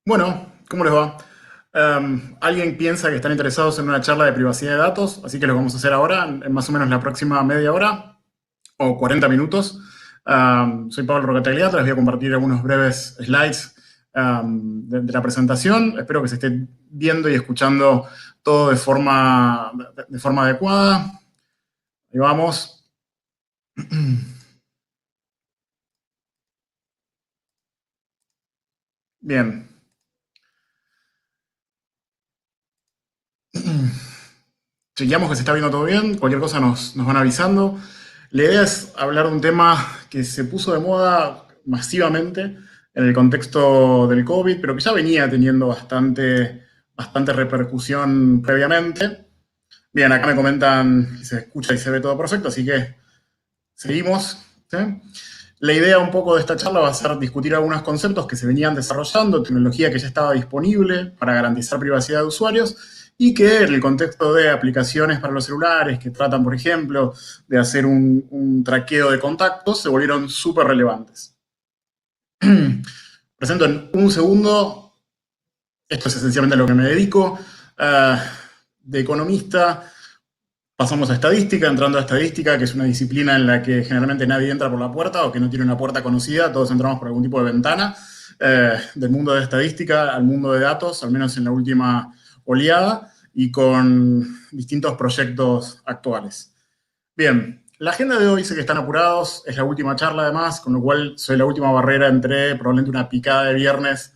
Bueno, ¿cómo les va? Alguien piensa que están interesados en una charla de privacidad de datos, así que lo vamos a hacer ahora, en más o menos la próxima media hora o 40 minutos. Soy Pablo Rocatagliata, les voy a compartir algunos breves slides de la presentación. Espero que se esté viendo y escuchando todo de forma adecuada. Ahí vamos. Bien. Chequeamos que se está viendo todo bien, cualquier cosa nos van avisando. La idea es hablar de un tema que se puso de moda masivamente en el contexto del COVID, pero que ya venía teniendo bastante repercusión previamente. Bien, acá me comentan que se escucha y se ve todo perfecto, así que seguimos. ¿Sí? La idea un poco de esta charla va a ser discutir algunos conceptos que se venían desarrollando, tecnología que ya estaba disponible para garantizar privacidad de usuarios y que en el contexto de aplicaciones para los celulares que tratan, por ejemplo, de hacer un traqueo de contactos, se volvieron súper relevantes. Presento en un segundo, esto es esencialmente a lo que me dedico, de economista. Pasamos a estadística, entrando a estadística, que es una disciplina en la que generalmente nadie entra por la puerta o que no tiene una puerta conocida, todos entramos por algún tipo de ventana, del mundo de estadística al mundo de datos, al menos en la última oleada, y con distintos proyectos actuales. Bien, la agenda de hoy, sé que están apurados, es la última charla además, con lo cual soy la última barrera entre probablemente una picada de viernes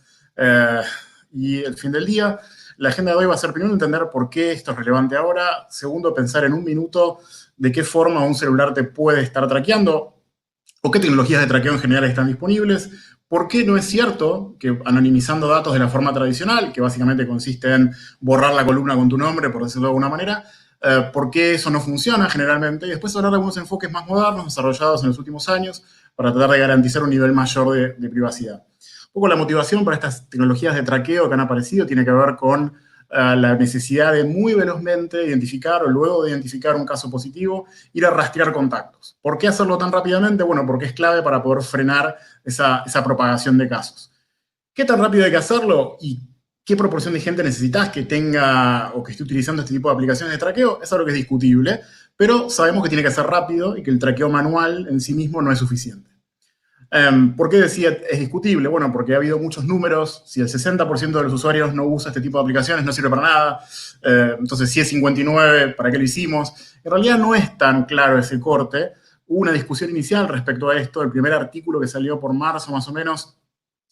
y el fin del día. La agenda de hoy va a ser, primero, entender por qué esto es relevante ahora. Segundo, pensar en un minuto de qué forma un celular te puede estar traqueando o qué tecnologías de traqueo en general están disponibles. ¿Por qué no es cierto que anonimizando datos de la forma tradicional, que básicamente consiste en borrar la columna con tu nombre, por decirlo de alguna manera, por qué eso no funciona generalmente? Y después hablar de algunos enfoques más modernos desarrollados en los últimos años para tratar de garantizar un nivel mayor de privacidad. Un poco la motivación para estas tecnologías de traqueo que han aparecido tiene que ver con la necesidad de muy velozmente identificar o luego de identificar un caso positivo, ir a rastrear contactos. ¿Por qué hacerlo tan rápidamente? Bueno, porque es clave para poder frenar esa propagación de casos. ¿Qué tan rápido hay que hacerlo y qué proporción de gente necesitas que tenga o que esté utilizando este tipo de aplicaciones de traqueo? Es algo que es discutible, pero sabemos que tiene que ser rápido y que el traqueo manual en sí mismo no es suficiente. ¿Por qué decía es discutible? Bueno, porque ha habido muchos números. Si el 60% de los usuarios no usa este tipo de aplicaciones, no sirve para nada. Entonces, si es 59, ¿para qué lo hicimos? En realidad no es tan claro ese corte. Hubo una discusión inicial respecto a esto. El primer artículo que salió por marzo, más o menos,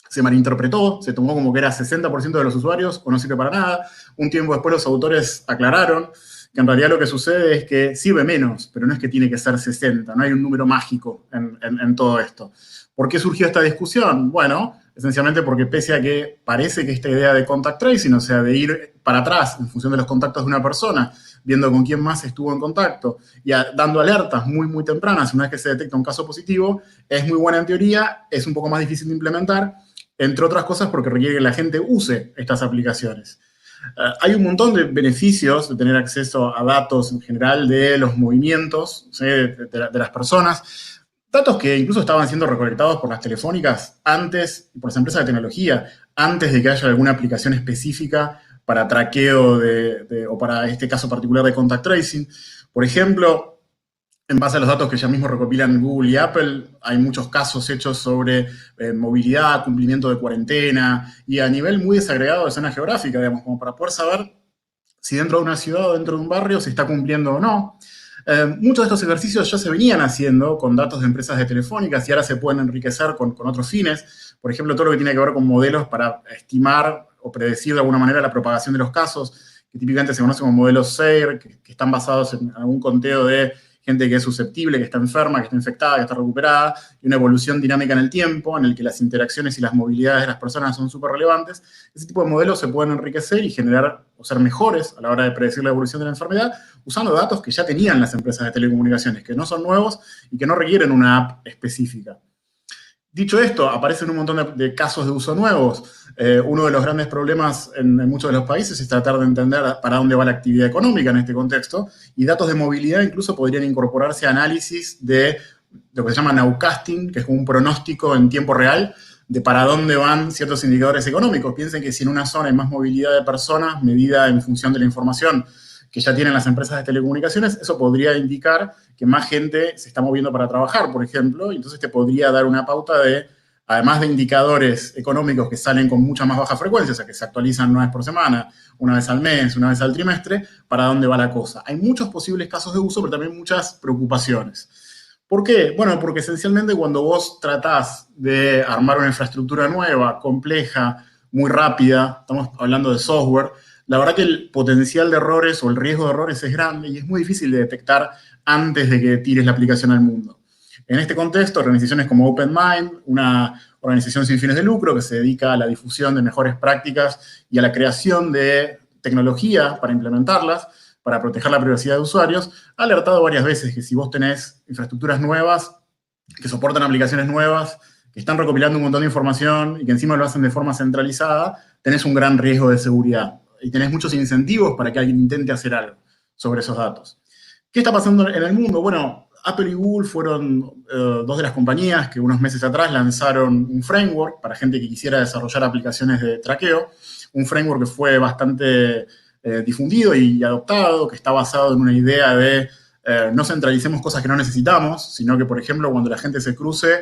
se malinterpretó, se tomó como que era 60% de los usuarios o no sirve para nada. Un tiempo después los autores aclararon que en realidad lo que sucede es que sirve menos, pero no es que tiene que ser 60, no hay un número mágico en todo esto. ¿Por qué surgió esta discusión? Bueno, esencialmente porque pese a que parece que esta idea de contact tracing, o sea, de ir para atrás en función de los contactos de una persona, viendo con quién más estuvo en contacto y dando alertas muy tempranas una vez que se detecta un caso positivo, es muy buena en teoría, es un poco más difícil de implementar, entre otras cosas porque requiere que la gente use estas aplicaciones. Hay un montón de beneficios de tener acceso a datos en general de los movimientos, ¿sí? de las personas, datos que incluso estaban siendo recolectados por las telefónicas antes, por las empresas de tecnología, antes de que haya alguna aplicación específica para traqueo o para este caso particular de contact tracing. Por ejemplo, en base a los datos que ya mismo recopilan Google y Apple, hay muchos casos hechos sobre movilidad, cumplimiento de cuarentena y a nivel muy desagregado de zona geográfica, digamos, como para poder saber si dentro de una ciudad o dentro de un barrio se está cumpliendo o no. Muchos de estos ejercicios ya se venían haciendo con datos de empresas de telefónicas y ahora se pueden enriquecer con otros fines. Por ejemplo, todo lo que tiene que ver con modelos para estimar o predecir de alguna manera la propagación de los casos, que típicamente se conocen como modelos SAIR, que están basados en algún conteo de gente que es susceptible, que está enferma, que está infectada, que está recuperada, y una evolución dinámica en el tiempo, en el que las interacciones y las movilidades de las personas son súper relevantes. Ese tipo de modelos se pueden enriquecer y generar o ser mejores a la hora de predecir la evolución de la enfermedad, usando datos que ya tenían las empresas de telecomunicaciones, que no son nuevos y que no requieren una app específica. Dicho esto, aparecen un montón de casos de uso nuevos. Uno de los grandes problemas en muchos de los países es tratar de entender para dónde va la actividad económica en este contexto, y datos de movilidad incluso podrían incorporarse a análisis de lo que se llama nowcasting, que es como un pronóstico en tiempo real de para dónde van ciertos indicadores económicos. Piensen que si en una zona hay más movilidad de personas, medida en función de la información que ya tienen las empresas de telecomunicaciones, eso podría indicar que más gente se está moviendo para trabajar, por ejemplo, y entonces te podría dar una pauta de, además de indicadores económicos que salen con mucha más baja frecuencia, o sea, que se actualizan una vez por semana, una vez al mes, una vez al trimestre, para dónde va la cosa. Hay muchos posibles casos de uso, pero también muchas preocupaciones. ¿Por qué? Bueno, porque esencialmente cuando vos tratás de armar una infraestructura nueva, compleja, muy rápida, estamos hablando de software, la verdad que el potencial de errores o el riesgo de errores es grande y es muy difícil de detectar antes de que tires la aplicación al mundo. En este contexto, organizaciones como OpenMind, una organización sin fines de lucro que se dedica a la difusión de mejores prácticas y a la creación de tecnología para implementarlas, para proteger la privacidad de usuarios, ha alertado varias veces que si vos tenés infraestructuras nuevas, que soportan aplicaciones nuevas, que están recopilando un montón de información y que encima lo hacen de forma centralizada, tenés un gran riesgo de seguridad y tenés muchos incentivos para que alguien intente hacer algo sobre esos datos. ¿Qué está pasando en el mundo? Bueno, Apple y Google fueron dos de las compañías que unos meses atrás lanzaron un framework para gente que quisiera desarrollar aplicaciones de traqueo, un framework que fue bastante difundido y adoptado, que está basado en una idea de no centralicemos cosas que no necesitamos, sino que, por ejemplo, cuando la gente se cruce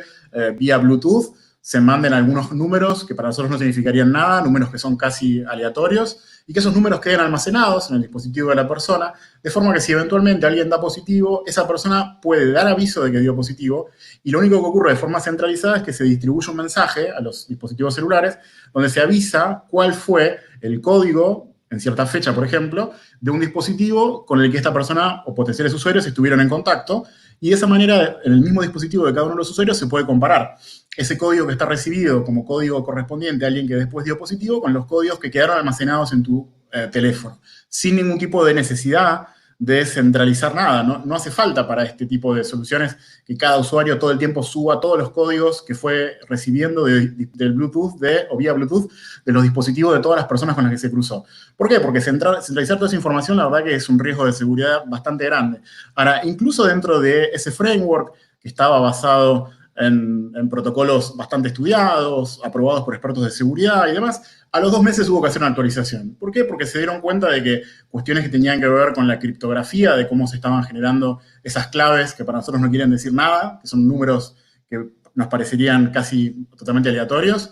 vía Bluetooth, se manden algunos números que para nosotros no significarían nada, números que son casi aleatorios, y que esos números queden almacenados en el dispositivo de la persona, de forma que si eventualmente alguien da positivo, esa persona puede dar aviso de que dio positivo, y lo único que ocurre de forma centralizada es que se distribuye un mensaje a los dispositivos celulares donde se avisa cuál fue el código, en cierta fecha, por ejemplo, de un dispositivo con el que esta persona o potenciales usuarios estuvieron en contacto, y de esa manera, en el mismo dispositivo de cada uno de los usuarios se puede comparar ese código que está recibido como código correspondiente a alguien que después dio positivo con los códigos que quedaron almacenados en tu teléfono, sin ningún tipo de necesidad de centralizar nada. No hace falta para este tipo de soluciones que cada usuario todo el tiempo suba todos los códigos que fue recibiendo del Bluetooth o vía Bluetooth de los dispositivos de todas las personas con las que se cruzó. ¿Por qué? Porque centralizar toda esa información, la verdad que es un riesgo de seguridad bastante grande. Ahora, incluso dentro de ese framework que estaba basado en protocolos bastante estudiados, aprobados por expertos de seguridad y demás, a los 2 meses hubo que hacer una actualización. ¿Por qué? Porque se dieron cuenta de que cuestiones que tenían que ver con la criptografía, de cómo se estaban generando esas claves que para nosotros no quieren decir nada, que son números que nos parecerían casi totalmente aleatorios,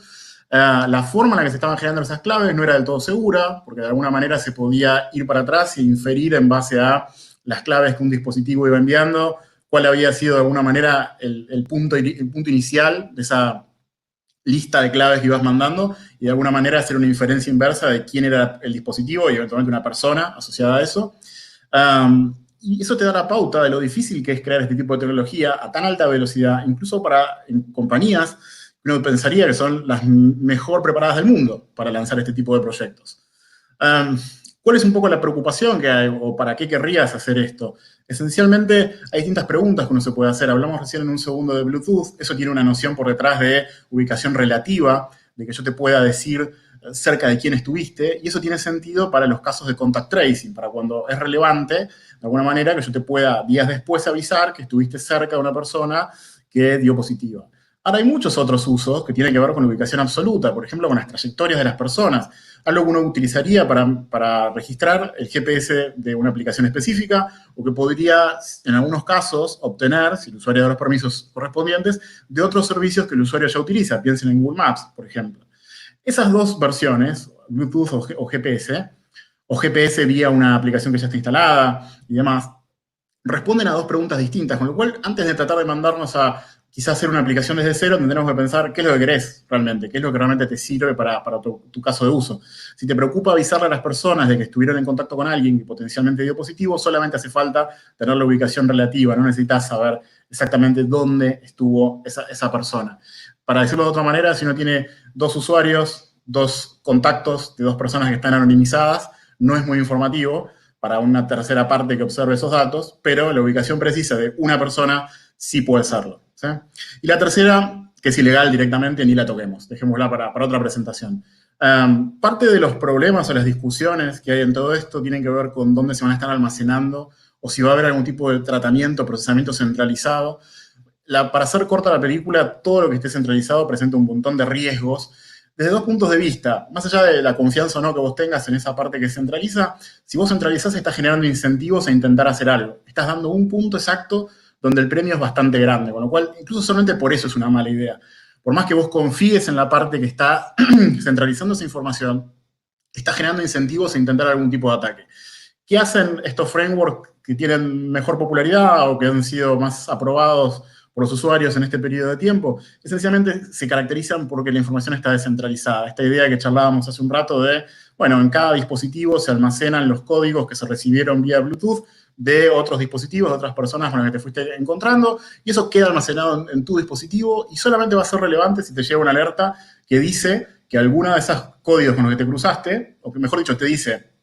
la forma en la que se estaban generando esas claves no era del todo segura, porque de alguna manera se podía ir para atrás e inferir en base a las claves que un dispositivo iba enviando, cuál había sido de alguna manera el punto inicial de esa lista de claves que ibas mandando y de alguna manera hacer una inferencia inversa de quién era el dispositivo y eventualmente una persona asociada a eso. Y eso te da la pauta de lo difícil que es crear este tipo de tecnología a tan alta velocidad, incluso para compañías que uno pensaría que son las mejor preparadas del mundo para lanzar este tipo de proyectos. ¿Cuál es un poco la preocupación que hay o para qué querrías hacer esto? Esencialmente hay distintas preguntas que uno se puede hacer. Hablamos recién en un segundo de Bluetooth. Eso tiene una noción por detrás de ubicación relativa, de que yo te pueda decir cerca de quién estuviste, y eso tiene sentido para los casos de contact tracing, para cuando es relevante, de alguna manera, que yo te pueda días después avisar que estuviste cerca de una persona que dio positiva. Ahora hay muchos otros usos que tienen que ver con la ubicación absoluta, por ejemplo, con las trayectorias de las personas. Algo que uno utilizaría para registrar el GPS de una aplicación específica o que podría, en algunos casos, obtener, si el usuario da los permisos correspondientes, de otros servicios que el usuario ya utiliza. Piensen en Google Maps, por ejemplo. Esas dos versiones, Bluetooth o GPS vía una aplicación que ya está instalada y demás, responden a dos preguntas distintas, con lo cual, antes de tratar de mandarnos a quizás hacer una aplicación desde cero, tendremos que pensar qué es lo que querés realmente, qué es lo que realmente te sirve para tu caso de uso. Si te preocupa avisarle a las personas de que estuvieron en contacto con alguien que potencialmente dio positivo, solamente hace falta tener la ubicación relativa, no necesitas saber exactamente dónde estuvo esa persona. Para decirlo de otra manera, si uno tiene 2 usuarios, 2 contactos de 2 personas que están anonimizadas, no es muy informativo para una tercera parte que observe esos datos, pero la ubicación precisa de una persona sí puede serlo. ¿Sí? Y la tercera, que es ilegal directamente, ni la toquemos, dejémosla para otra presentación. Parte de los problemas o las discusiones que hay en todo esto tienen que ver con dónde se van a estar almacenando o si va a haber algún tipo de tratamiento, procesamiento centralizado. para hacer corta la película, todo lo que esté centralizado presenta un montón de riesgos desde dos puntos de vista. Más allá de la confianza o no que vos tengas en esa parte que centraliza, si vos centralizás estás generando incentivos a intentar hacer algo. Estás dando un punto exacto donde el premio es bastante grande, con lo cual incluso solamente por eso es una mala idea. Por más que vos confíes en la parte que está centralizando esa información, está generando incentivos a intentar algún tipo de ataque. ¿Qué hacen estos frameworks que tienen mejor popularidad o que han sido más aprobados por los usuarios en este periodo de tiempo? Esencialmente se caracterizan porque la información está descentralizada. Esta idea que charlábamos hace un rato de, bueno, en cada dispositivo se almacenan los códigos que se recibieron vía Bluetooth de otros dispositivos, de otras personas con las que te fuiste encontrando, y eso queda almacenado en tu dispositivo y solamente va a ser relevante si te llega una alerta que dice que alguno de esos códigos con los que te cruzaste, o que mejor dicho te dice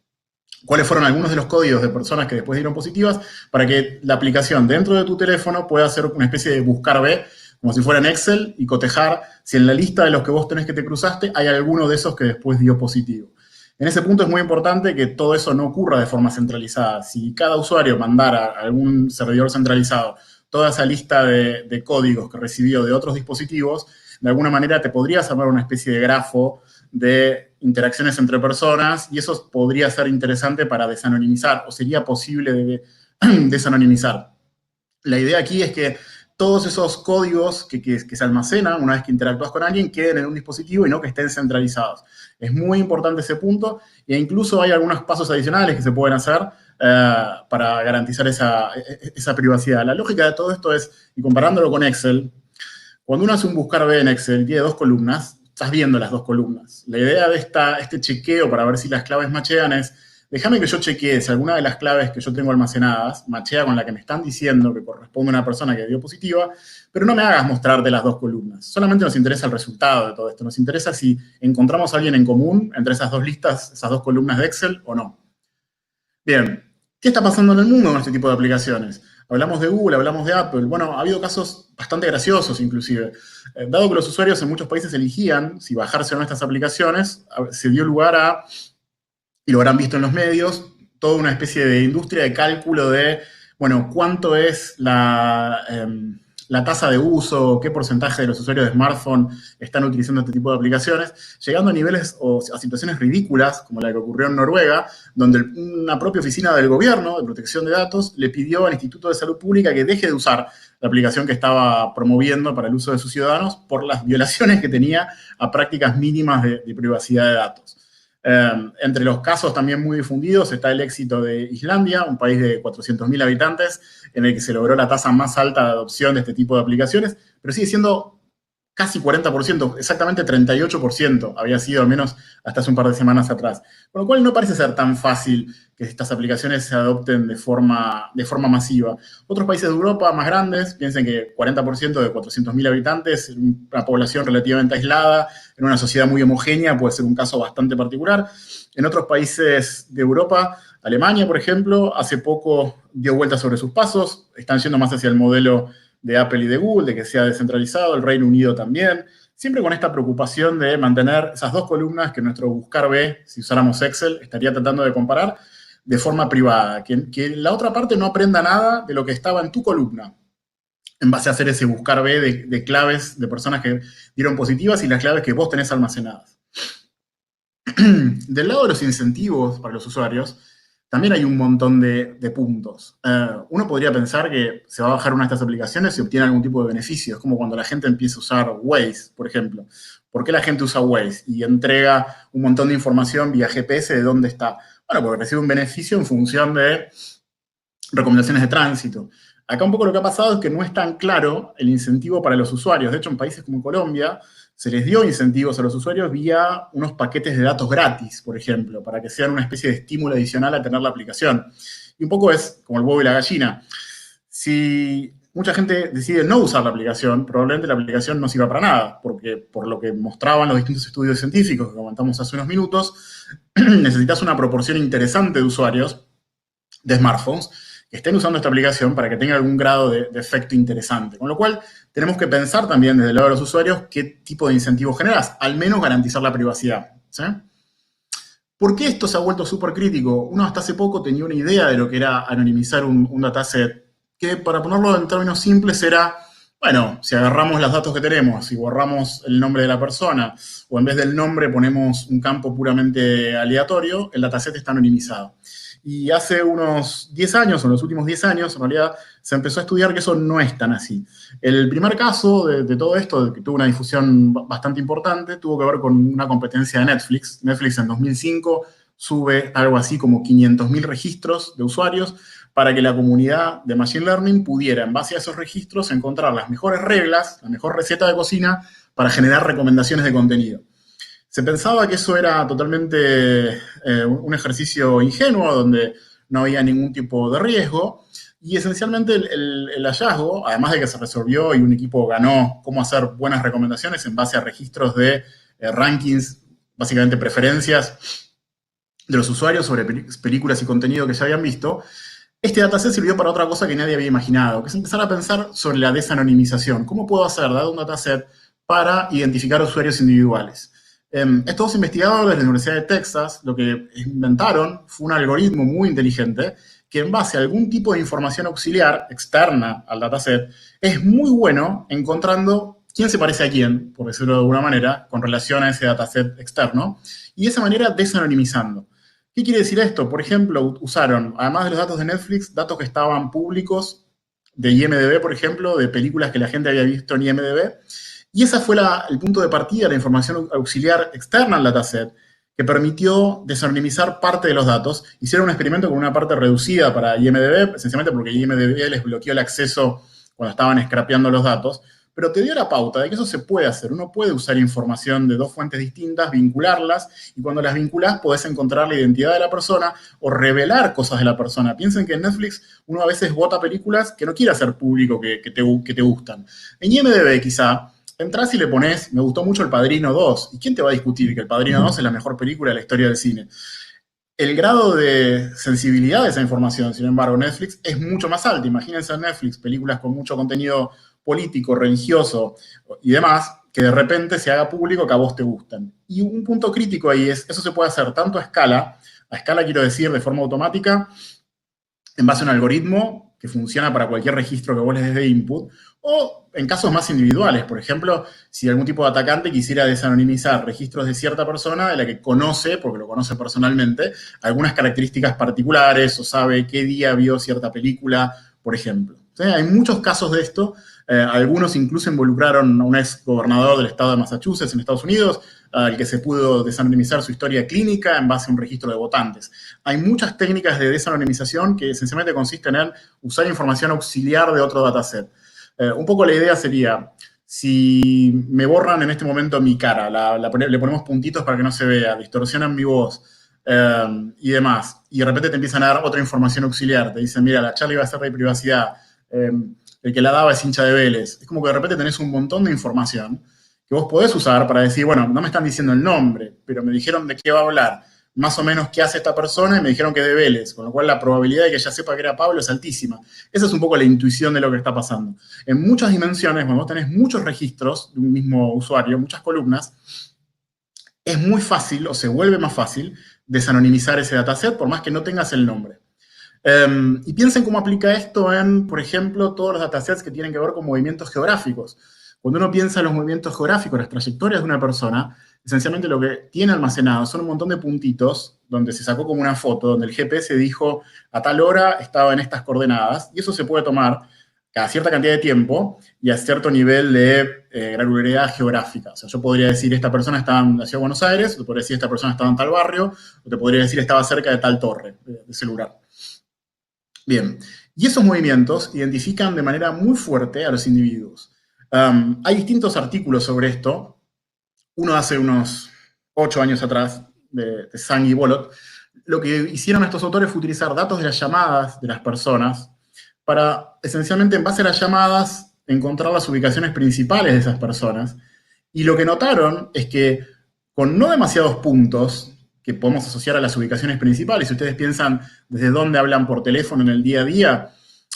cuáles fueron algunos de los códigos de personas que después dieron positivas, para que la aplicación dentro de tu teléfono pueda hacer una especie de buscar B, como si fuera en Excel, y cotejar si en la lista de los que vos tenés que te cruzaste hay alguno de esos que después dio positivo. En ese punto es muy importante que todo eso no ocurra de forma centralizada. Si cada usuario mandara a algún servidor centralizado toda esa lista de códigos que recibió de otros dispositivos, de alguna manera te podrías armar una especie de grafo de interacciones entre personas y eso podría ser interesante para desanonimizar o sería posible desanonimizar. La idea aquí es que todos esos códigos que se almacenan una vez que interactúas con alguien queden en un dispositivo y no que estén centralizados. Es muy importante ese punto e incluso hay algunos pasos adicionales que se pueden hacer para garantizar esa privacidad. La lógica de todo esto es, y comparándolo con Excel, cuando uno hace un buscar B en Excel y tiene dos columnas, estás viendo las dos columnas. La idea de este chequeo para ver si las claves machean es, déjame que yo chequee si alguna de las claves que yo tengo almacenadas machea con la que me están diciendo que corresponde a una persona que dio positiva, pero no me hagas mostrarte las dos columnas. Solamente nos interesa el resultado de todo esto. Nos interesa si encontramos a alguien en común entre esas dos listas, esas dos columnas de Excel o no. Bien, ¿qué está pasando en el mundo con este tipo de aplicaciones? Hablamos de Google, hablamos de Apple. Bueno, ha habido casos bastante graciosos inclusive. Dado que los usuarios en muchos países eligían si bajarse o no estas aplicaciones, se dio lugar a, y lo habrán visto en los medios, toda una especie de industria de cálculo de, bueno, cuánto es la tasa de uso, qué porcentaje de los usuarios de smartphone están utilizando este tipo de aplicaciones, llegando a niveles o a situaciones ridículas, como la que ocurrió en Noruega, donde una propia oficina del gobierno de protección de datos le pidió al Instituto de Salud Pública que deje de usar la aplicación que estaba promoviendo para el uso de sus ciudadanos por las violaciones que tenía a prácticas mínimas de privacidad de datos. Entre los casos también muy difundidos está el éxito de Islandia, un país de 400.000 habitantes, en el que se logró la tasa más alta de adopción de este tipo de aplicaciones, pero sigue siendo casi 40%, exactamente 38% había sido, al menos hasta hace un par de semanas atrás. Con lo cual no parece ser tan fácil que estas aplicaciones se adopten de forma masiva. Otros países de Europa más grandes, piensen que 40% de 400.000 habitantes, una población relativamente aislada, en una sociedad muy homogénea, puede ser un caso bastante particular. En otros países de Europa, Alemania, por ejemplo, hace poco dio vueltas sobre sus pasos, están yendo más hacia el modelo de Apple y de Google, de que sea descentralizado, el Reino Unido también, siempre con esta preocupación de mantener esas dos columnas que nuestro buscar B, si usáramos Excel, estaría tratando de comparar de forma privada, que la otra parte no aprenda nada de lo que estaba en tu columna, en base a hacer ese buscar B de claves de personas que dieron positivas y las claves que vos tenés almacenadas. Del lado de los incentivos para los usuarios, también hay un montón de puntos. Uno podría pensar que se va a bajar una de estas aplicaciones y obtiene algún tipo de beneficio. Es como cuando la gente empieza a usar Waze, por ejemplo. ¿Por qué la gente usa Waze y entrega un montón de información vía GPS de dónde está? Bueno, porque recibe un beneficio en función de recomendaciones de tránsito. Acá un poco lo que ha pasado es que no es tan claro el incentivo para los usuarios. De hecho, en países como Colombia, se les dio incentivos a los usuarios vía unos paquetes de datos gratis, por ejemplo, para que sean una especie de estímulo adicional a tener la aplicación. Y un poco es como el huevo y la gallina. Si mucha gente decide no usar la aplicación, probablemente la aplicación no sirva para nada, porque por lo que mostraban los distintos estudios científicos que comentamos hace unos minutos, necesitas una proporción interesante de usuarios de smartphones que estén usando esta aplicación para que tenga algún grado de efecto interesante. Con lo cual, tenemos que pensar también desde el lado de los usuarios qué tipo de incentivos generas, al menos garantizar la privacidad. ¿Sí? ¿Por qué esto se ha vuelto súper crítico? Uno hasta hace poco tenía una idea de lo que era anonimizar un dataset, que para ponerlo en términos simples era, Bueno, si agarramos los datos que tenemos y borramos el nombre de la persona, o en vez del nombre ponemos un campo puramente aleatorio, el dataset está anonimizado. Y hace unos 10 años, o en los últimos 10 años, en realidad, se empezó a estudiar que eso no es tan así. El primer caso de todo esto, que tuvo una difusión bastante importante, tuvo que ver con una competencia de Netflix. Netflix en 2005 sube algo así como 500.000 registros de usuarios para que la comunidad de Machine Learning pudiera, en base a esos registros, encontrar las mejores reglas, la mejor receta de cocina para generar recomendaciones de contenido. Se pensaba que eso era totalmente un ejercicio ingenuo, donde no había ningún tipo de riesgo, y esencialmente el hallazgo, además de que se resolvió y un equipo ganó cómo hacer buenas recomendaciones en base a registros de rankings, básicamente preferencias de los usuarios sobre películas y contenido que ya habían visto, este dataset sirvió para otra cosa que nadie había imaginado, que es empezar a pensar sobre la desanonimización. ¿Cómo puedo hacer, dado un dataset, para identificar usuarios individuales? Estos dos investigadores de la Universidad de Texas lo que inventaron fue un algoritmo muy inteligente que en base a algún tipo de información auxiliar externa al dataset es muy bueno encontrando quién se parece a quién, por decirlo de alguna manera, con relación a ese dataset externo, y de esa manera desanonimizando. ¿Qué quiere decir esto? Por ejemplo, usaron, además de los datos de Netflix, datos que estaban públicos de IMDb, por ejemplo, de películas que la gente había visto en IMDb, y ese fue el punto de partida, la información auxiliar externa al dataset, que permitió desanonimizar parte de los datos. Hicieron un experimento con una parte reducida para IMDb, esencialmente porque IMDb les bloqueó el acceso cuando estaban scrapeando los datos, pero te dio la pauta de que eso se puede hacer. Uno puede usar información de dos fuentes distintas, vincularlas, y cuando las vinculás podés encontrar la identidad de la persona o revelar cosas de la persona. Piensen que en Netflix uno a veces vota películas que no quiere hacer público que te gustan. En IMDb quizá entrás y le pones, me gustó mucho El Padrino 2. ¿Y quién te va a discutir que El Padrino 2 es la mejor película de la historia del cine? El grado de sensibilidad de esa información, sin embargo, Netflix es mucho más alto. Imagínense en Netflix películas con mucho contenido político, religioso y demás, que de repente se haga público que a vos te gustan. Y un punto crítico ahí es, eso se puede hacer tanto a escala quiero decir de forma automática, en base a un algoritmo que funciona para cualquier registro que vos les des de input, o en casos más individuales. Por ejemplo, si algún tipo de atacante quisiera desanonimizar registros de cierta persona de la que conoce, porque lo conoce personalmente, algunas características particulares o sabe qué día vio cierta película, por ejemplo. ¿Sí? Hay muchos casos de esto. Algunos incluso involucraron a un ex gobernador del estado de Massachusetts en Estados Unidos, al que se pudo desanonimizar su historia clínica en base a un registro de votantes. Hay muchas técnicas de desanonimización que esencialmente consisten en usar información auxiliar de otro dataset. Un poco la idea sería, si me borran en este momento mi cara, le ponemos puntitos para que no se vea, distorsionan mi voz y demás, y de repente te empiezan a dar otra información auxiliar, te dicen, mira, la charla iba a ser de privacidad, el que la daba es hincha de Vélez. Es como que de repente tenés un montón de información que vos podés usar para decir, bueno, no me están diciendo el nombre, pero me dijeron de qué va a hablar, más o menos qué hace esta persona y me dijeron que es de Vélez, con lo cual la probabilidad de que ella sepa que era Pablo es altísima. Esa es un poco la intuición de lo que está pasando. En muchas dimensiones, cuando vos tenés muchos registros de un mismo usuario, muchas columnas, es muy fácil, o se vuelve más fácil, desanonimizar ese dataset, por más que no tengas el nombre. Y piensen cómo aplica esto en, por ejemplo, todos los datasets que tienen que ver con movimientos geográficos. Cuando uno piensa en los movimientos geográficos, las trayectorias de una persona, esencialmente lo que tiene almacenado son un montón de puntitos donde se sacó como una foto, donde el GPS dijo a tal hora estaba en estas coordenadas, y eso se puede tomar cada cierta cantidad de tiempo y a cierto nivel de granularidad geográfica. O sea, yo podría decir esta persona estaba en la ciudad de Buenos Aires, o te podría decir esta persona estaba en tal barrio, o te podría decir estaba cerca de tal torre de celular. Bien, y esos movimientos identifican de manera muy fuerte a los individuos. Hay distintos artículos sobre esto. Uno hace unos 8 años atrás, de Zhang y Bolot. Lo que hicieron estos autores fue utilizar datos de las llamadas de las personas para, esencialmente, en base a las llamadas, encontrar las ubicaciones principales de esas personas. Y lo que notaron es que con no demasiados puntos, que podemos asociar a las ubicaciones principales, si ustedes piensan desde dónde hablan por teléfono en el día a día,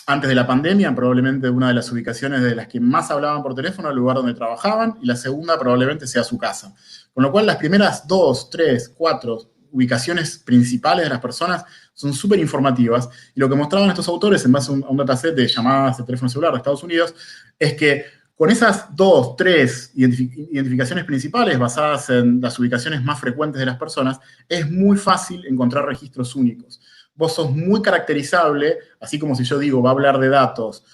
antes de la pandemia, probablemente una de las ubicaciones de las que más hablaban por teléfono, el lugar donde trabajaban, y la segunda probablemente sea su casa. Con lo cual, las primeras 2, 3, 4 ubicaciones principales de las personas son súper informativas, y lo que mostraban estos autores en base a un dataset de llamadas de teléfono celular de Estados Unidos es que Con esas 2, 3 identificaciones principales basadas en las ubicaciones más frecuentes de las personas, es muy fácil encontrar registros únicos. Vos sos muy caracterizable, así como si yo digo, va a hablar de datos,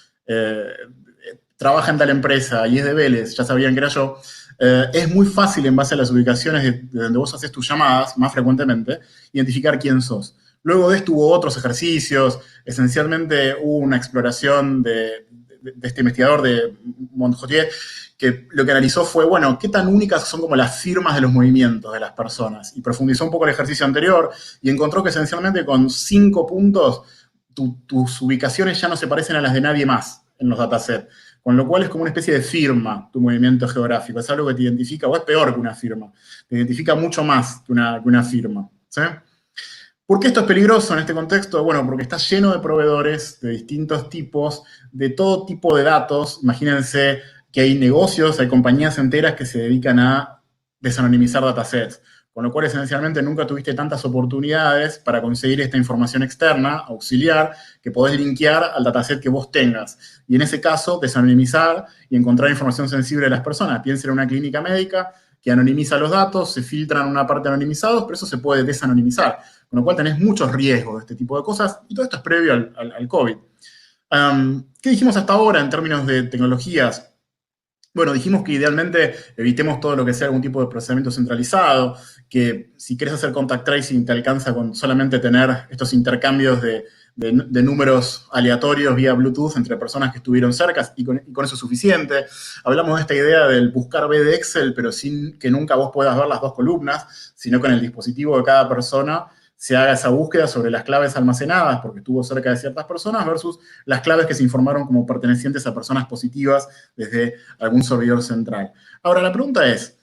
trabaja en tal empresa y es de Vélez, ya sabían que era yo, es muy fácil en base a las ubicaciones de donde vos haces tus llamadas más frecuentemente, identificar quién sos. Luego de esto hubo otros ejercicios, esencialmente hubo una exploración de este investigador de Montjotier, que lo que analizó fue, bueno, qué tan únicas son como las firmas de los movimientos de las personas. Y profundizó un poco el ejercicio anterior y encontró que esencialmente con 5 puntos tus ubicaciones ya no se parecen a las de nadie más en los datasets. Con lo cual es como una especie de firma tu movimiento geográfico. Es algo que te identifica, o es peor que una firma. Te identifica mucho más que una firma. ¿Sí? ¿Por qué esto es peligroso en este contexto? Bueno, porque está lleno de proveedores de distintos tipos, de todo tipo de datos. Imagínense que hay negocios, hay compañías enteras que se dedican a desanonimizar datasets, con lo cual esencialmente nunca tuviste tantas oportunidades para conseguir esta información externa, auxiliar, que podés linkear al dataset que vos tengas. Y en ese caso, desanonimizar y encontrar información sensible de las personas. Piensen en una clínica médica que anonimiza los datos, se filtran una parte anonimizados, pero eso se puede desanonimizar. Con lo cual tenés muchos riesgos de este tipo de cosas, y todo esto es previo al COVID. ¿Qué dijimos hasta ahora en términos de tecnologías? Bueno, dijimos que idealmente evitemos todo lo que sea algún tipo de procesamiento centralizado, que si querés hacer contact tracing te alcanza con solamente tener estos intercambios de números aleatorios vía Bluetooth entre personas que estuvieron cerca y con eso es suficiente. Hablamos de esta idea del buscar B de Excel, pero sin que nunca vos puedas ver las 2 columnas, sino con el dispositivo de cada persona se haga esa búsqueda sobre las claves almacenadas porque estuvo cerca de ciertas personas versus las claves que se informaron como pertenecientes a personas positivas desde algún servidor central. Ahora, la pregunta es,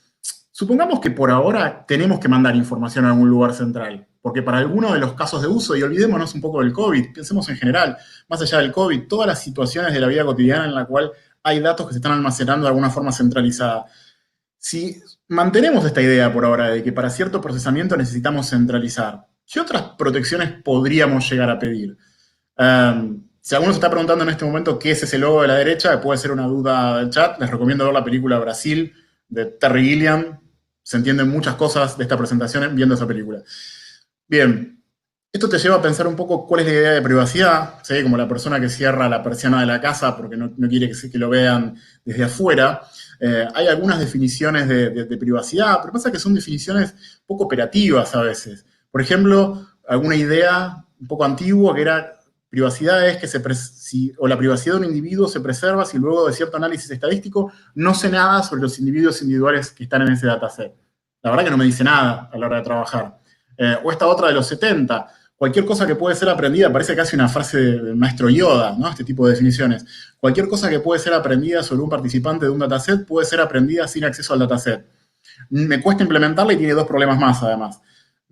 supongamos que por ahora tenemos que mandar información a algún lugar central, porque para alguno de los casos de uso, y olvidémonos un poco del COVID, pensemos en general, más allá del COVID, todas las situaciones de la vida cotidiana en la cual hay datos que se están almacenando de alguna forma centralizada. Si mantenemos esta idea por ahora de que para cierto procesamiento necesitamos centralizar, ¿qué otras protecciones podríamos llegar a pedir? Si alguno se está preguntando en este momento qué es ese logo de la derecha, puede ser una duda del chat, les recomiendo ver la película Brasil de Terry Gilliam. Se entienden muchas cosas de esta presentación viendo esa película. Bien, esto te lleva a pensar un poco cuál es la idea de privacidad, ¿sí? Como la persona que cierra la persiana de la casa porque no quiere que lo vean desde afuera. Hay algunas definiciones de privacidad, pero pasa que son definiciones poco operativas a veces. Por ejemplo, alguna idea un poco antigua que era privacidad es que o la privacidad de un individuo se preserva si luego de cierto análisis estadístico no sé nada sobre los individuos individuales que están en ese dataset. La verdad que no me dice nada a la hora de trabajar. O esta otra de los 70, cualquier cosa que puede ser aprendida, parece casi una frase del maestro Yoda, ¿no? Este tipo de definiciones. Cualquier cosa que puede ser aprendida sobre un participante de un dataset puede ser aprendida sin acceso al dataset. Me cuesta implementarla y tiene 2 problemas más, además.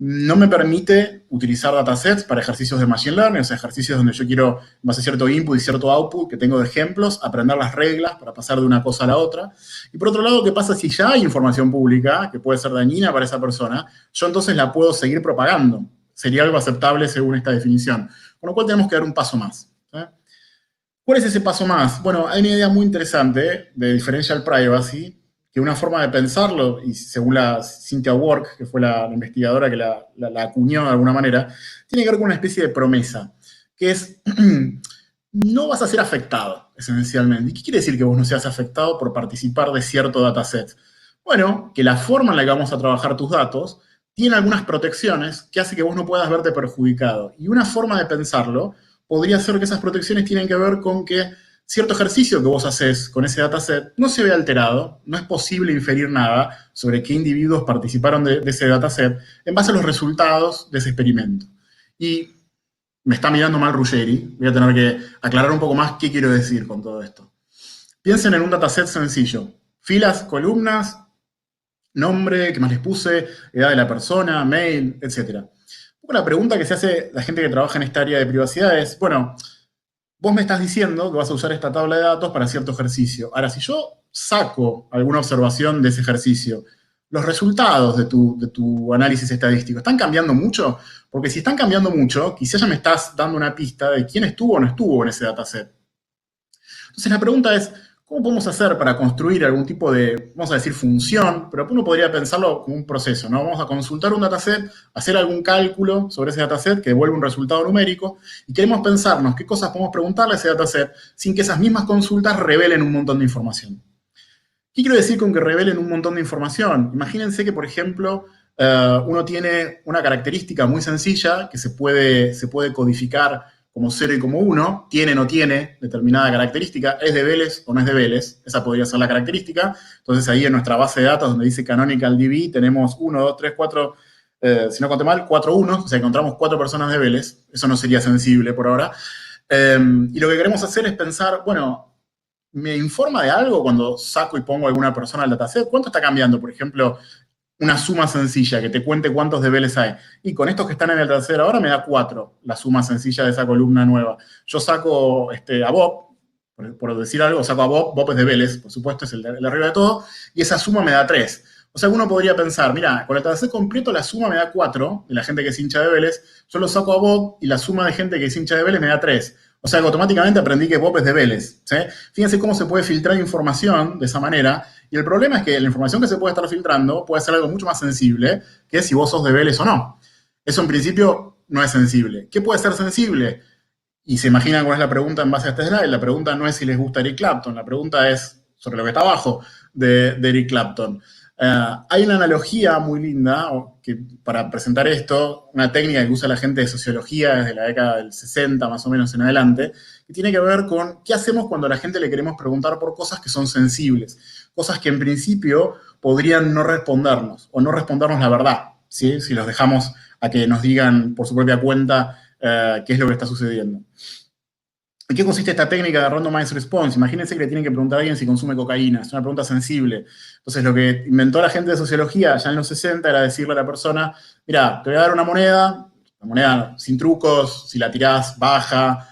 No me permite utilizar datasets para ejercicios de machine learning, o sea, ejercicios donde yo quiero, en base a cierto input y cierto output que tengo de ejemplos, aprender las reglas para pasar de una cosa a la otra. Y por otro lado, ¿qué pasa si ya hay información pública que puede ser dañina para esa persona? Yo entonces la puedo seguir propagando. Sería algo aceptable según esta definición. Con lo cual tenemos que dar un paso más. ¿Cuál es ese paso más? Bueno, hay una idea muy interesante de differential privacy, que una forma de pensarlo, y según la Cynthia Work, que fue la investigadora que la acuñó de alguna manera, tiene que ver con una especie de promesa, que es, no vas a ser afectado, esencialmente. ¿Y qué quiere decir que vos no seas afectado por participar de cierto dataset? Bueno, que la forma en la que vamos a trabajar tus datos tiene algunas protecciones que hace que vos no puedas verte perjudicado. Y una forma de pensarlo podría ser que esas protecciones tienen que ver con que cierto ejercicio que vos haces con ese dataset no se ve alterado, no es posible inferir nada sobre qué individuos participaron de ese dataset en base a los resultados de ese experimento. Y me está mirando mal Ruggeri, voy a tener que aclarar un poco más qué quiero decir con todo esto. Piensen en un dataset sencillo, filas, columnas, nombre, qué más les puse, edad de la persona, mail, etc. La pregunta que se hace la gente que trabaja en esta área de privacidad es, bueno, vos me estás diciendo que vas a usar esta tabla de datos para cierto ejercicio. Ahora, si yo saco alguna observación de ese ejercicio, los resultados de tu análisis estadístico, ¿están cambiando mucho? Porque si están cambiando mucho, quizás ya me estás dando una pista de quién estuvo o no estuvo en ese dataset. Entonces la pregunta es, ¿Cómo podemos hacer para construir algún tipo de, vamos a decir, función? Pero uno podría pensarlo como un proceso, ¿no? Vamos a consultar un dataset, hacer algún cálculo sobre ese dataset que devuelve un resultado numérico y queremos pensarnos qué cosas podemos preguntarle a ese dataset sin que esas mismas consultas revelen un montón de información. ¿Qué quiero decir con que revelen un montón de información? Imagínense que, por ejemplo, uno tiene una característica muy sencilla que se puede codificar como 0 y como 1, tiene o no tiene determinada característica, es de Vélez o no es de Vélez, esa podría ser la característica. Entonces ahí en nuestra base de datos donde dice canonical DB tenemos 1, 2, 3, 4, si no conté mal, 4 unos, o sea, encontramos 4 personas de Vélez, eso no sería sensible por ahora. Y lo que queremos hacer es pensar, bueno, ¿me informa de algo cuando saco y pongo a alguna persona al dataset? ¿Cuánto está cambiando, por ejemplo, una suma sencilla que te cuente cuántos debeles hay? Y con estos que están en el dataset ahora me da 4, la suma sencilla de esa columna nueva. Yo saco a Bob, por decir algo, saco a Bob, Bob es de Vélez, por supuesto, es el arriba de todo, y esa suma me da 3. O sea, uno podría pensar, mira, con el dataset completo la suma me da 4, de la gente que es hincha de Vélez, yo lo saco a Bob y la suma de gente que es hincha de Vélez me da 3. O sea que automáticamente aprendí que Bob es de Vélez, ¿sí? Fíjense cómo se puede filtrar información de esa manera. Y el problema es que la información que se puede estar filtrando puede ser algo mucho más sensible que si vos sos de Vélez o no. Eso en principio no es sensible. ¿Qué puede ser sensible? Y se imaginan cuál es la pregunta en base a este slide. La pregunta no es si les gusta Eric Clapton, la pregunta es sobre lo que está abajo de Eric Clapton. Hay una analogía muy linda para presentar esto, una técnica que usa la gente de sociología desde la década del 60 más o menos en adelante, que tiene que ver con qué hacemos cuando a la gente le queremos preguntar por cosas que son sensibles, cosas que en principio podrían no respondernos o no respondernos la verdad, ¿sí? Si los dejamos a que nos digan por su propia cuenta qué es lo que está sucediendo. ¿En qué consiste esta técnica de randomized response? Imagínense que le tienen que preguntar a alguien si consume cocaína. Es una pregunta sensible. Entonces, lo que inventó la gente de sociología ya en los 60 era decirle a la persona, mira, te voy a dar una moneda sin trucos, si la tirás, baja,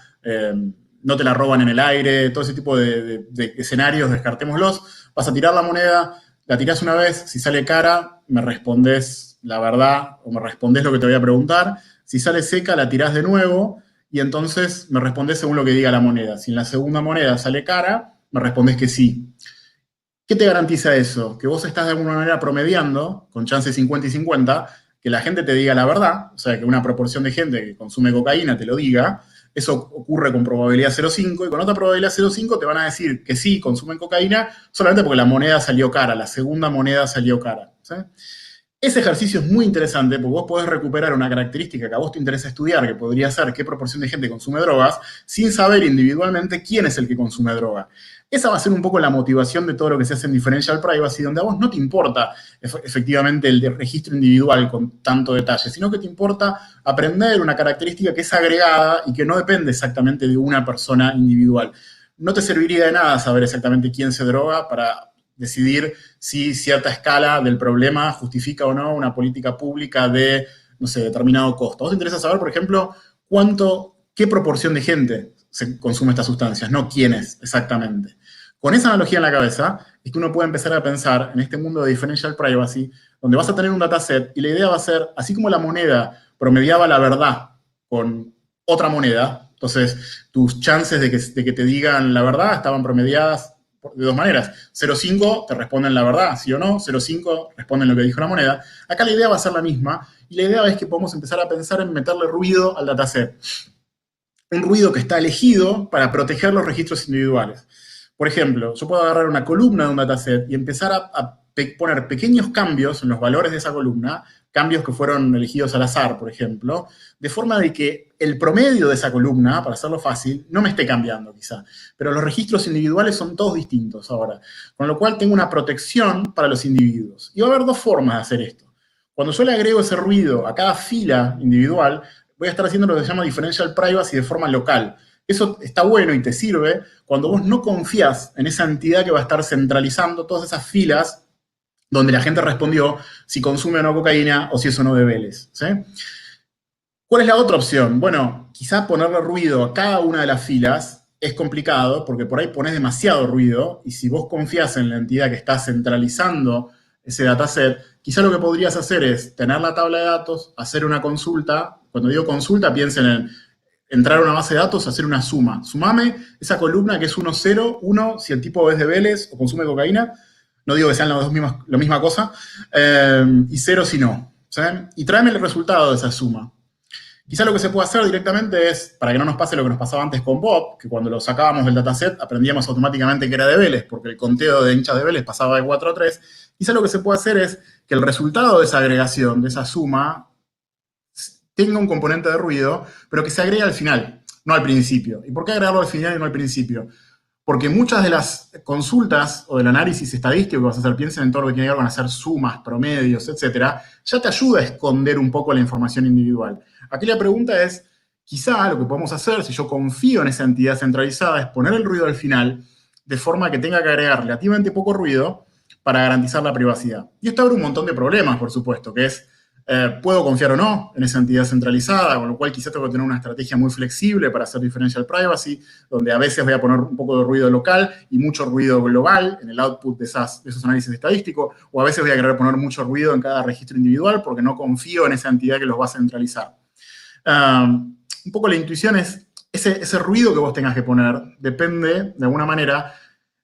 no te la roban en el aire, todo ese tipo de escenarios, descartémoslos. Vas a tirar la moneda, la tirás una vez, si sale cara, me respondes la verdad o me respondes lo que te voy a preguntar. Si sale seca, la tirás de nuevo y entonces me respondes según lo que diga la moneda. Si en la segunda moneda sale cara, me respondes que sí. ¿Qué te garantiza eso? Que vos estás de alguna manera promediando, con chances 50 y 50, que la gente te diga la verdad, o sea, que una proporción de gente que consume cocaína te lo diga. Eso ocurre con probabilidad 0,5 y con otra probabilidad 0,5 te van a decir que sí, consumen cocaína solamente porque la moneda salió cara, la segunda moneda salió cara, ¿sí? Ese ejercicio es muy interesante porque vos podés recuperar una característica que a vos te interesa estudiar, que podría ser qué proporción de gente consume drogas, sin saber individualmente quién es el que consume droga. Esa va a ser un poco la motivación de todo lo que se hace en Differential Privacy, donde a vos no te importa efectivamente el registro individual con tanto detalle, sino que te importa aprender una característica que es agregada y que no depende exactamente de una persona individual. No te serviría de nada saber exactamente quién se droga para decidir si cierta escala del problema justifica o no una política pública de, no sé, determinado costo. ¿A vos te interesa saber, por ejemplo, qué proporción de gente se consume estas sustancias, no quiénes exactamente? Con esa analogía en la cabeza, es que uno puede empezar a pensar en este mundo de differential privacy, donde vas a tener un dataset y la idea va a ser, así como la moneda promediaba la verdad con otra moneda, entonces tus chances de que te digan la verdad estaban promediadas de dos maneras. 0,5 te responden la verdad, sí o no. 0,5 responden lo que dijo la moneda. Acá la idea va a ser la misma y la idea es que podemos empezar a pensar en meterle ruido al dataset. Un ruido que está elegido para proteger los registros individuales. Por ejemplo, yo puedo agarrar una columna de un dataset y empezar a poner pequeños cambios en los valores de esa columna, cambios que fueron elegidos al azar, por ejemplo, de forma de que el promedio de esa columna, para hacerlo fácil, no me esté cambiando quizá, pero los registros individuales son todos distintos ahora, con lo cual tengo una protección para los individuos. Y va a haber dos formas de hacer esto. Cuando yo le agrego ese ruido a cada fila individual, voy a estar haciendo lo que se llama differential privacy de forma local. Eso está bueno y te sirve cuando vos no confías en esa entidad que va a estar centralizando todas esas filas donde la gente respondió si consume o no cocaína o si es o no de Vélez, ¿sí? ¿Cuál es la otra opción? Bueno, quizá ponerle ruido a cada una de las filas es complicado porque por ahí pones demasiado ruido y si vos confías en la entidad que está centralizando ese dataset, quizá lo que podrías hacer es tener la tabla de datos, hacer una consulta. Cuando digo consulta, piensen en entrar a una base de datos, hacer una suma. Sumame esa columna que es 1, 0, 1 si el tipo es de Vélez o consume cocaína, no digo que sean la misma cosa, y 0 si no. ¿Sí? Y tráeme el resultado de esa suma. Quizá lo que se puede hacer directamente es, para que no nos pase lo que nos pasaba antes con Bob, que cuando lo sacábamos del dataset aprendíamos automáticamente que era de Vélez, porque el conteo de hinchas de Vélez pasaba de 4 a 3, quizá lo que se puede hacer es que el resultado de esa agregación, de esa suma, tenga un componente de ruido, pero que se agregue al final, no al principio. ¿Y por qué agregarlo al final y no al principio? Porque muchas de las consultas o del análisis estadístico que vas a hacer, piensen en todo lo que tiene que ver con hacer sumas, promedios, etcétera, ya te ayuda a esconder un poco la información individual. Aquí la pregunta es, quizá lo que podemos hacer, si yo confío en esa entidad centralizada, es poner el ruido al final, de forma que tenga que agregar relativamente poco ruido para garantizar la privacidad. Y esto abre un montón de problemas, por supuesto, que es, puedo confiar o no en esa entidad centralizada, con lo cual quizá tengo que tener una estrategia muy flexible para hacer differential privacy, donde a veces voy a poner un poco de ruido local y mucho ruido global en el output de esos análisis estadísticos, o a veces voy a querer poner mucho ruido en cada registro individual porque no confío en esa entidad que los va a centralizar. Un poco la intuición es, ese ruido que vos tengas que poner depende, de alguna manera,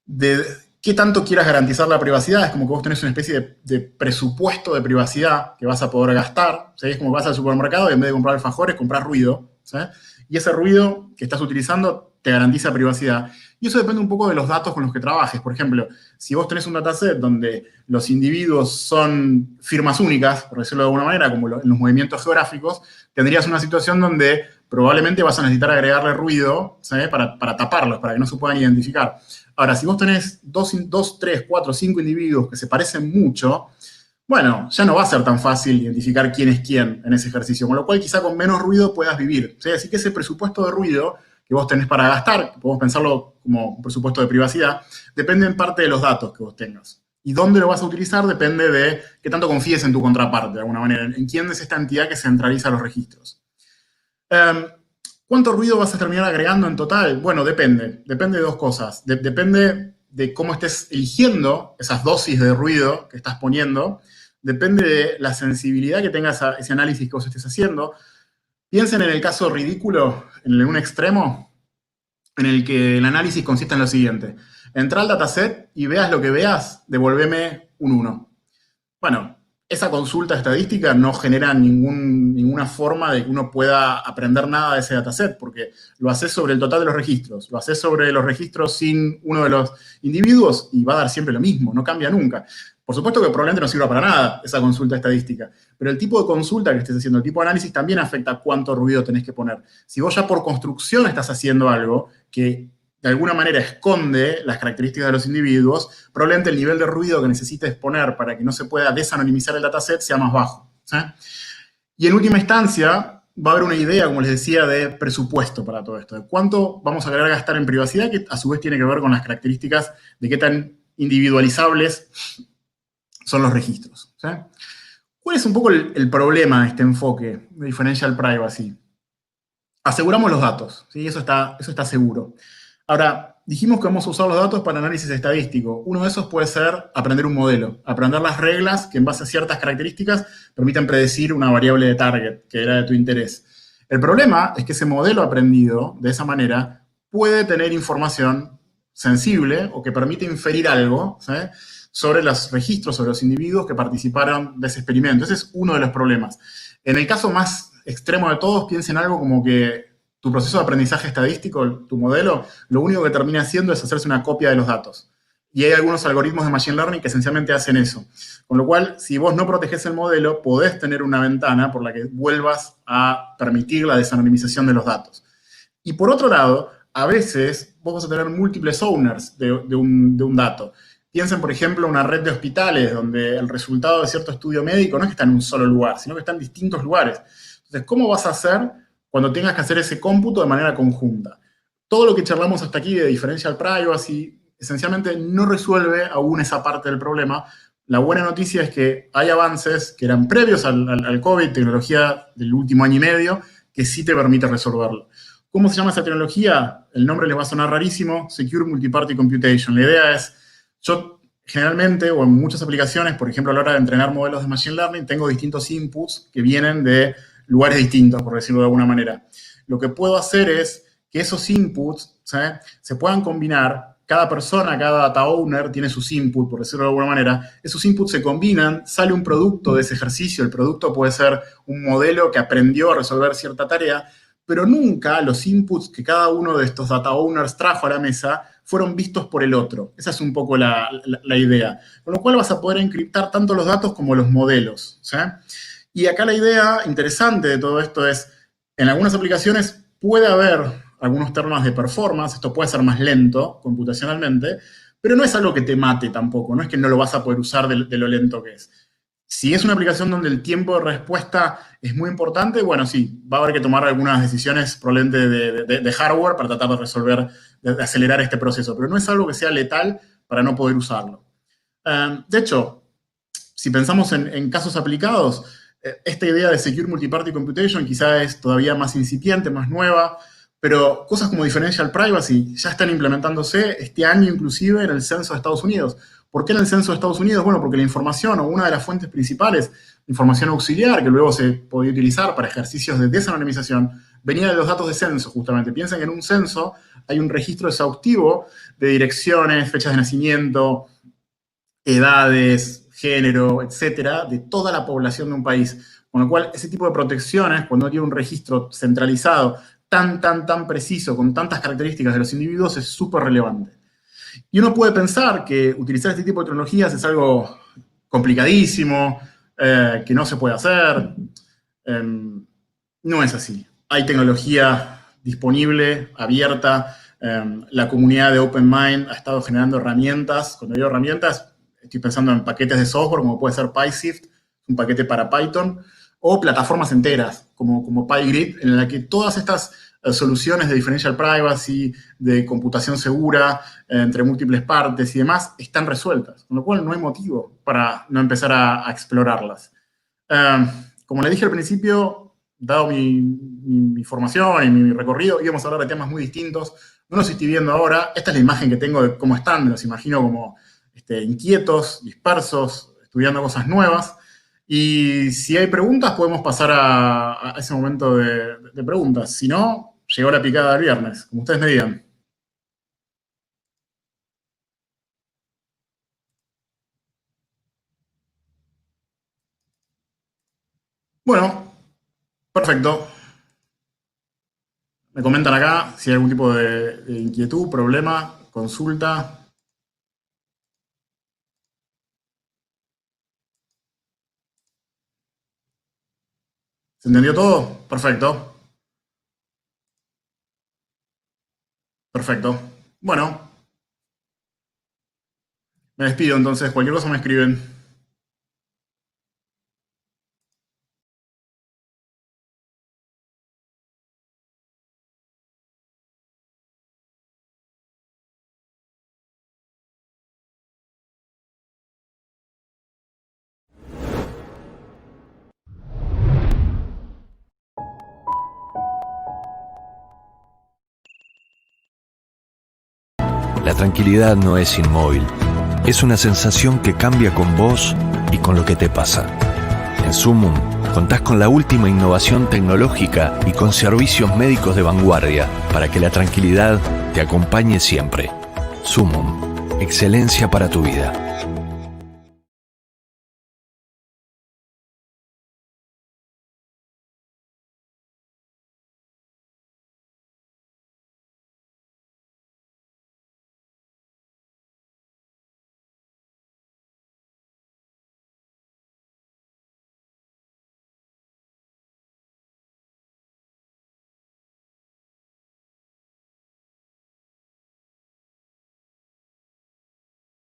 de qué tanto quieras garantizar la privacidad. Es como que vos tenés una especie de presupuesto de privacidad que vas a poder gastar. ¿Sí? Es como que vas al supermercado y en vez de comprar alfajores, compras ruido. ¿Sí? Y ese ruido que estás utilizando te garantiza privacidad. Y eso depende un poco de los datos con los que trabajes. Por ejemplo, si vos tenés un dataset donde los individuos son firmas únicas, por decirlo de alguna manera, como en los movimientos geográficos, tendrías una situación donde probablemente vas a necesitar agregarle ruido, ¿sí? para taparlos, para que no se puedan identificar. Ahora, si vos tenés 2, 3, 4, 5 individuos que se parecen mucho, bueno, ya no va a ser tan fácil identificar quién es quién en ese ejercicio, con lo cual quizá con menos ruido puedas vivir. ¿Sí? Así que ese presupuesto de ruido que vos tenés para gastar, que podemos pensarlo como un presupuesto de privacidad, depende en parte de los datos que vos tengas. Y dónde lo vas a utilizar depende de qué tanto confíes en tu contraparte, de alguna manera, en quién es esta entidad que centraliza los registros. ¿Cuánto ruido vas a terminar agregando en total? Bueno, depende de dos cosas. Depende de cómo estés eligiendo esas dosis de ruido que estás poniendo, depende de la sensibilidad que tengas a ese análisis que vos estés haciendo. Piensen en el caso ridículo, en un extremo, en el que el análisis consiste en lo siguiente. Entra al dataset y veas lo que veas, devolveme un 1. Bueno, esa consulta estadística no genera ninguna forma de que uno pueda aprender nada de ese dataset, porque lo haces sobre el total de los registros, lo haces sobre los registros sin uno de los individuos y va a dar siempre lo mismo, no cambia nunca. Por supuesto que probablemente no sirva para nada esa consulta estadística, pero el tipo de consulta que estés haciendo, el tipo de análisis también afecta cuánto ruido tenés que poner. Si vos ya por construcción estás haciendo algo que de alguna manera esconde las características de los individuos, probablemente el nivel de ruido que necesites poner para que no se pueda desanonimizar el dataset sea más bajo. ¿Sí? Y en última instancia, va a haber una idea, como les decía, de presupuesto para todo esto, de cuánto vamos a querer gastar en privacidad, que a su vez tiene que ver con las características de qué tan individualizables son los registros. ¿Sí? ¿Cuál es un poco el problema de este enfoque de differential privacy? Aseguramos los datos, ¿sí? Eso está seguro. Ahora, dijimos que vamos a usar los datos para análisis estadístico. Uno de esos puede ser aprender un modelo, aprender las reglas que en base a ciertas características permiten predecir una variable de target, que era de tu interés. El problema es que ese modelo aprendido de esa manera puede tener información sensible o que permite inferir algo, ¿sí? Sobre los registros, sobre los individuos que participaron de ese experimento. Ese es uno de los problemas. En el caso más extremo de todos, piensen algo como que tu proceso de aprendizaje estadístico, tu modelo, lo único que termina haciendo es hacerse una copia de los datos. Y hay algunos algoritmos de Machine Learning que esencialmente hacen eso. Con lo cual, si vos no protegés el modelo, podés tener una ventana por la que vuelvas a permitir la desanonimización de los datos. Y por otro lado, a veces vos vas a tener múltiples owners de un dato. Piensen, por ejemplo, en una red de hospitales donde el resultado de cierto estudio médico no es que está en un solo lugar, sino que está en distintos lugares. Entonces, ¿cómo vas a hacer cuando tengas que hacer ese cómputo de manera conjunta? Todo lo que charlamos hasta aquí de differential privacy, esencialmente no resuelve aún esa parte del problema. La buena noticia es que hay avances que eran previos al COVID, tecnología del último año y medio, que sí te permite resolverlo. ¿Cómo se llama esa tecnología? El nombre les va a sonar rarísimo, Secure Multiparty Computation. La idea es, yo generalmente, o en muchas aplicaciones, por ejemplo, a la hora de entrenar modelos de Machine Learning, tengo distintos inputs que vienen de lugares distintos, por decirlo de alguna manera. lo que puedo hacer es que esos inputs, ¿sí?, se puedan combinar. Cada persona, cada data owner tiene sus inputs, por decirlo de alguna manera. Esos inputs se combinan, sale un producto de ese ejercicio. El producto puede ser un modelo que aprendió a resolver cierta tarea, pero nunca los inputs que cada uno de estos data owners trajo a la mesa fueron vistos por el otro. Esa es un poco la idea. Con lo cual vas a poder encriptar tanto los datos como los modelos, ¿sí? Y acá la idea interesante de todo esto es, en algunas aplicaciones puede haber algunos términos de performance, esto puede ser más lento computacionalmente, pero no es algo que te mate tampoco, no es que no lo vas a poder usar de lo lento que es. Si es una aplicación donde el tiempo de respuesta es muy importante, bueno, sí, va a haber que tomar algunas decisiones probablemente de hardware para tratar de resolver, de acelerar este proceso, pero no es algo que sea letal para no poder usarlo. De hecho, si pensamos en casos aplicados, esta idea de Secure Multiparty Computation quizá es todavía más incipiente, más nueva, pero cosas como Differential Privacy ya están implementándose este año inclusive en el censo de Estados Unidos. ¿Por qué en el censo de Estados Unidos? Bueno, porque la información, o una de las fuentes principales, información auxiliar, que luego se podía utilizar para ejercicios de desanonimización, venía de los datos de censo, justamente. Piensen que en un censo hay un registro exhaustivo de direcciones, fechas de nacimiento, edades, género, etcétera, de toda la población de un país. Con lo cual, ese tipo de protecciones, cuando tiene un registro centralizado tan preciso, con tantas características de los individuos, es súper relevante. Y uno puede pensar que utilizar este tipo de tecnologías es algo complicadísimo, que no se puede hacer. No es así. Hay tecnología disponible, abierta. La comunidad de OpenMind ha estado generando herramientas. Cuando digo herramientas, estoy pensando en paquetes de software, como puede ser PySift, un paquete para Python, o plataformas enteras, como PyGrid, en la que todas estas soluciones de differential privacy, de computación segura, entre múltiples partes y demás, están resueltas, con lo cual no hay motivo para no empezar a explorarlas. Como le dije al principio, dado mi formación y mi recorrido, íbamos a hablar de temas muy distintos. No los estoy viendo ahora. Esta es la imagen que tengo de cómo están. Me los imagino como inquietos, dispersos, estudiando cosas nuevas. Y si hay preguntas, podemos pasar a ese momento de preguntas. Si no, llegó la picada del viernes, como ustedes me digan. Bueno, perfecto. Me comentan acá si hay algún tipo de inquietud, problema, consulta. ¿Se entendió todo? Perfecto. Perfecto. Bueno, me despido entonces. Cualquier cosa me escriben. La tranquilidad no es inmóvil, es una sensación que cambia con vos y con lo que te pasa. En Sumum contás con la última innovación tecnológica y con servicios médicos de vanguardia para que la tranquilidad te acompañe siempre. Sumum, excelencia para tu vida.